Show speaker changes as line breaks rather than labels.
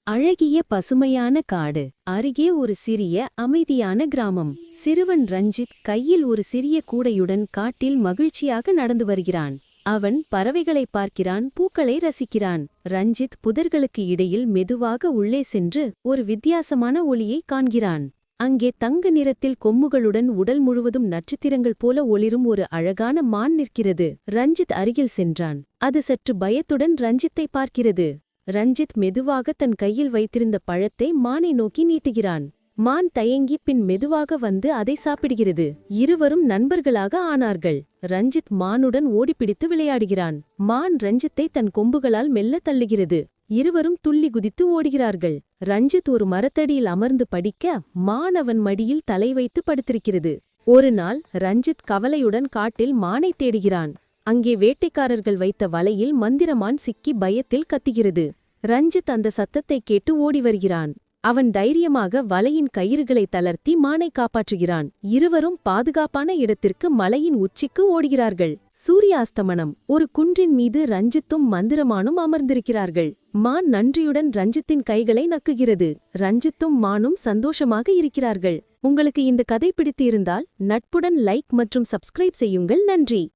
அழகிய பசுமையான காடு. அருகே ஒரு சிறிய அமைதியான கிராமம். சிறுவன் ரஞ்சித் கையில் ஒரு சிறிய கூடையுடன் காட்டில் மகிழ்ச்சியாக நடந்து வருகிறான். அவன் பறவைகளை பார்க்கிறான், பூக்களை ரசிக்கிறான். ரஞ்சித் புதர்களுக்கு இடையில் மெதுவாக உள்ளே சென்று ஒரு வித்தியாசமான ஒளியை காண்கிறான். அங்கே தங்க நிறத்தில் கொம்முகளுடன் உடல் முழுவதும் நட்சத்திரங்கள் போல ஒளிரும் ஒரு அழகான மான் நிற்கிறது. ரஞ்சித் அருகில் சென்றான். அது சற்று பயத்துடன் ரஞ்சித்தை பார்க்கிறது. ரஞ்சித் மெதுவாக தன் கையில் வைத்திருந்த பழத்தை மானை நோக்கி நீட்டுகிறான். மான் தயங்கி பின் மெதுவாக வந்து அதை சாப்பிடுகிறது. இருவரும் நண்பர்களாக ஆனார்கள். ரஞ்சித் மானுடன் ஓடிப்பிடித்து விளையாடுகிறான். மான் ரஞ்சித்தை தன் கொம்புகளால் மெல்ல தள்ளுகிறது. இருவரும் துள்ளி குதித்து ஓடுகிறார்கள். ரஞ்சித் ஒரு மரத்தடியில் அமர்ந்து படிக்க, மான் அவன் மடியில் தலை வைத்து படுத்திருக்கிறது. ஒரு நாள் ரஞ்சித் கவலையுடன் காட்டில் மானை தேடுகிறான். அங்கே வேட்டைக்காரர்கள் வைத்த வலையில் மந்திரமான் சிக்கி பயத்தில் கத்துகிறது. ரஞ்சித் அந்த சத்தத்தை கேட்டு ஓடி வருகிறான். அவன் தைரியமாக வலையின் கயிறுகளை தளர்த்தி மானை காப்பாற்றுகிறான். இருவரும் பாதுகாப்பான இடத்திற்கு மலையின் உச்சிக்கு ஓடுகிறார்கள். சூரியாஸ்தமனம். ஒரு குன்றின் மீது ரஞ்சித்தும் மந்திரமானும் அமர்ந்திருக்கிறார்கள். மான் நன்றியுடன் ரஞ்சித்தின் கைகளை நக்குகிறது. ரஞ்சித்தும் மானும் சந்தோஷமாக இருக்கிறார்கள். உங்களுக்கு இந்த கதை பிடித்து இருந்தால் நட்புடன் லைக் மற்றும் சப்ஸ்கிரைப் செய்யுங்கள். நன்றி.